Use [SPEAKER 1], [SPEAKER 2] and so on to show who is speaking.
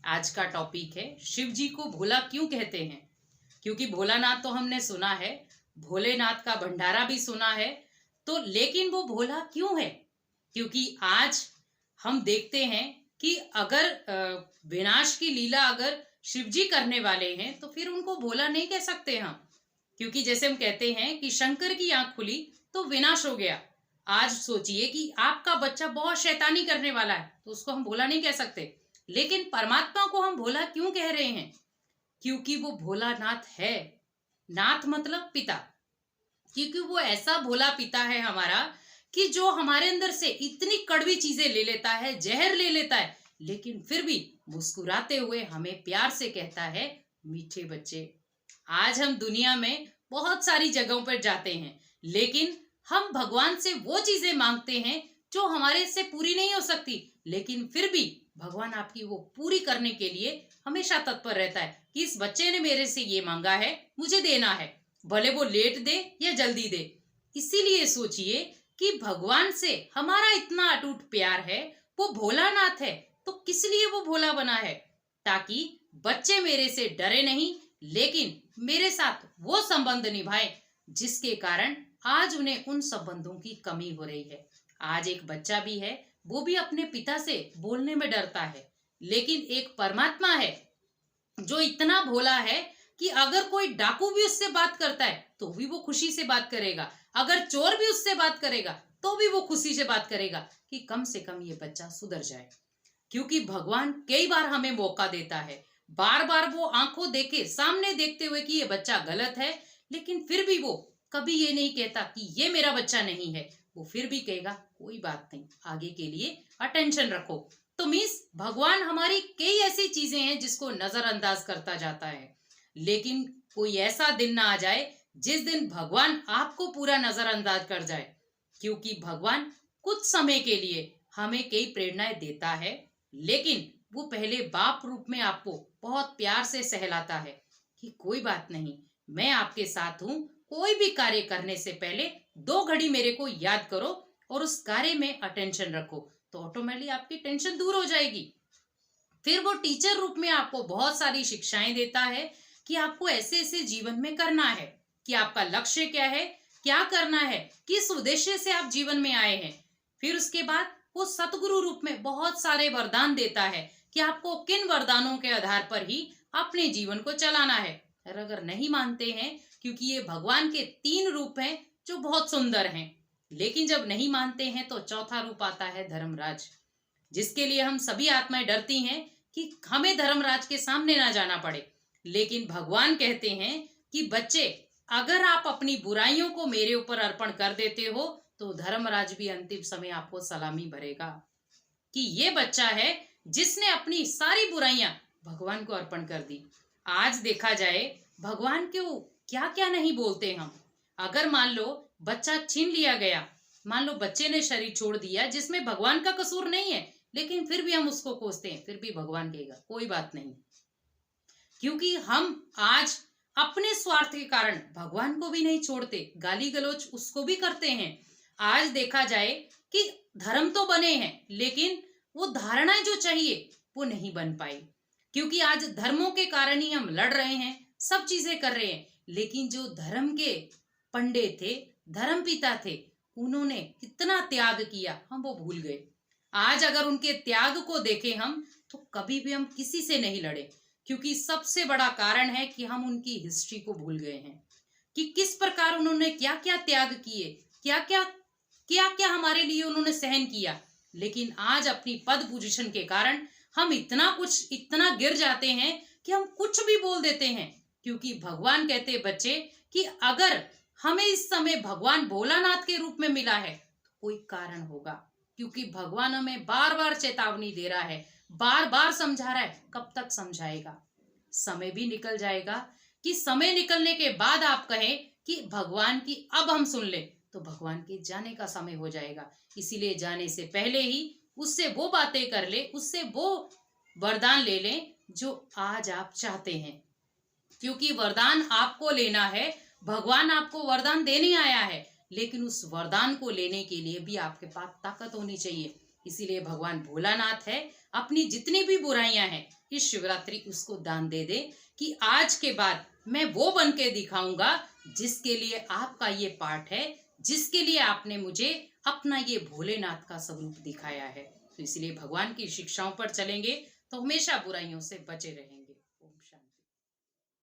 [SPEAKER 1] आज का टॉपिक है शिव जी को भोला क्यों कहते हैं। क्योंकि भोलानाथ तो हमने सुना है, भोलेनाथ का भंडारा भी सुना है, तो लेकिन वो भोला क्यों है? क्योंकि आज हम देखते हैं कि अगर विनाश की लीला अगर शिव जी करने वाले हैं तो फिर उनको भोला नहीं कह सकते हम। क्योंकि जैसे हम कहते हैं कि शंकर की आंख खुली तो विनाश हो गया। आज सोचिए कि आपका बच्चा बहुत शैतानी करने वाला है तो उसको हम भोला नहीं कह सकते, लेकिन परमात्मा को हम भोला क्यों कह रहे हैं? क्योंकि वो भोलानाथ है। नाथ मतलब पिता। क्योंकि वो ऐसा भोला पिता है हमारा कि जो हमारे अंदर से इतनी कड़वी चीजें ले लेता है, जहर ले लेता है, लेकिन फिर भी मुस्कुराते हुए हमें प्यार से कहता है, मीठे बच्चे। आज हम दुनिया में बहुत सारी जगहों पर जाते हैं, लेकिन हम भगवान से वो चीजें मांगते हैं जो हमारे से पूरी नहीं हो सकती, लेकिन फिर भी भगवान आपकी वो पूरी करने के लिए हमेशा तत्पर रहता है कि इस बच्चे ने मेरे से ये मांगा है, मुझे देना है, भले वो लेट दे या जल्दी दे। इसीलिए सोचिए कि भगवान से हमारा इतना अटूट प्यार है, वो भोलानाथ है, तो किस लिए वो भोला बना है? ताकि बच्चे मेरे से डरे नहीं, लेकिन मेरे साथ वो संबंध निभाए जिसके कारण आज उन्हें उन संबंधों की कमी हो रही है। आज एक बच्चा भी है, वो भी अपने पिता से बोलने में डरता है, लेकिन एक परमात्मा है जो इतना भोला है कि अगर कोई डाकू भी उससे बात करता है तो भी वो खुशी से बात करेगा, अगर चोर भी उससे बात करेगा तो भी वो खुशी से बात करेगा कि कम से कम ये बच्चा सुधर जाए। क्योंकि भगवान कई बार हमें मौका देता है, बार बार वो आंखों देखे सामने देखते हुए कि ये बच्चा गलत है, लेकिन फिर भी वो कभी ये नहीं कहता कि ये मेरा बच्चा नहीं है। वो फिर भी कहेगा कोई बात नहीं, आगे के लिए अटेंशन रखो। तो मीन्स भगवान हमारी कई ऐसी चीजें हैं जिसको नजरअंदाज करता जाता है, लेकिन कोई ऐसा दिन ना आ जाए जिस दिन भगवान आपको पूरा नजरअंदाज कर जाए। क्योंकि भगवान कुछ समय के लिए हमें कई प्रेरणाएं देता है, लेकिन वो पहले बाप रूप में आपको बहुत प्यार से सहलाता है कि कोई बात नहीं, मैं आपके साथ हूँ। कोई भी कार्य करने से पहले 2 घड़ी मेरे को याद करो और उस कार्य में अटेंशन रखो, तो ऑटोमेटिकली आपकी टेंशन दूर हो जाएगी। फिर वो टीचर रूप में आपको बहुत सारी शिक्षाएं देता है कि आपको ऐसे ऐसे जीवन में करना है, कि आपका लक्ष्य क्या है, क्या करना है, किस उद्देश्य से आप जीवन में आए हैं। फिर उसके बाद वो सतगुरु रूप में बहुत सारे वरदान देता है कि आपको किन वरदानों के आधार पर ही अपने जीवन को चलाना है। और अगर नहीं मानते हैं, क्योंकि ये भगवान के 3 रूप हैं जो बहुत सुंदर हैं, लेकिन जब नहीं मानते हैं तो चौथा रूप आता है धर्मराज, जिसके लिए हम सभी आत्माएं डरती हैं कि हमें धर्मराज के सामने ना जाना पड़े। लेकिन भगवान कहते हैं कि बच्चे, अगर आप अपनी बुराइयों को मेरे ऊपर अर्पण कर देते हो तो धर्मराज भी अंतिम समय आपको सलामी भरेगा कि ये बच्चा है जिसने अपनी सारी बुराइयां भगवान को अर्पण कर दी। आज देखा जाए भगवान को क्या क्या नहीं बोलते हम। अगर मान लो बच्चा छीन लिया गया, मान लो बच्चे ने शरीर छोड़ दिया जिसमें भगवान का कसूर नहीं है, लेकिन फिर भी हम उसको कोसते हैं, फिर भी भगवान कहेगा कोई बात नहीं। क्योंकि हम आज अपने स्वार्थ के कारण भगवान को भी नहीं छोड़ते, गाली गलौज उसको भी करते हैं। आज देखा जाए कि धर्म तो बने हैं, लेकिन वो धारणाएं जो चाहिए वो नहीं बन पाई। क्योंकि आज धर्मों के कारण ही हम लड़ रहे हैं, सब चीजें कर रहे हैं, लेकिन जो धर्म के पंडित थे, धर्म पिता थे, उन्होंने कितना त्याग किया हम वो भूल गए। आज अगर उनके त्याग को देखें हम, तो कभी भी हम किसी से नहीं लड़े। क्योंकि सबसे बड़ा कारण है कि हम उनकी हिस्ट्री को भूल गए हैं कि किस प्रकार उन्होंने क्या क्या त्याग किए, क्या क्या हमारे लिए उन्होंने सहन किया। लेकिन आज अपनी पद पोजीशन के कारण हम इतना गिर जाते हैं कि हम कुछ भी बोल देते हैं। क्योंकि भगवान कहते बच्चे कि अगर हमें इस समय भगवान भोलानाथ के रूप में मिला है तो कोई कारण होगा। क्योंकि भगवान हमें बार बार चेतावनी दे रहा है, बार बार समझा रहा है। कब तक समझाएगा? समय भी निकल जाएगा कि समय निकलने के बाद आप कहें कि भगवान की अब हम सुन ले, तो भगवान के जाने का समय हो जाएगा। इसीलिए जाने से पहले ही उससे वो बातें कर ले, उससे वो वरदान ले लें जो आज आप चाहते हैं। क्योंकि वरदान आपको लेना है, भगवान आपको वरदान देने आया है, लेकिन उस वरदान को लेने के लिए भी आपके पास ताकत होनी चाहिए। इसीलिए भगवान भोलानाथ है, अपनी जितनी भी बुराइयां हैं इस शिवरात्रि उसको दान दे दे कि आज के बाद मैं वो बन के दिखाऊंगा जिसके लिए आपका ये पाठ है, जिसके लिए आपने मुझे अपना ये भोलेनाथ का स्वरूप दिखाया है। तो इसलिए भगवान की शिक्षाओं पर चलेंगे तो हमेशा बुराइयों से बचे रहेंगे।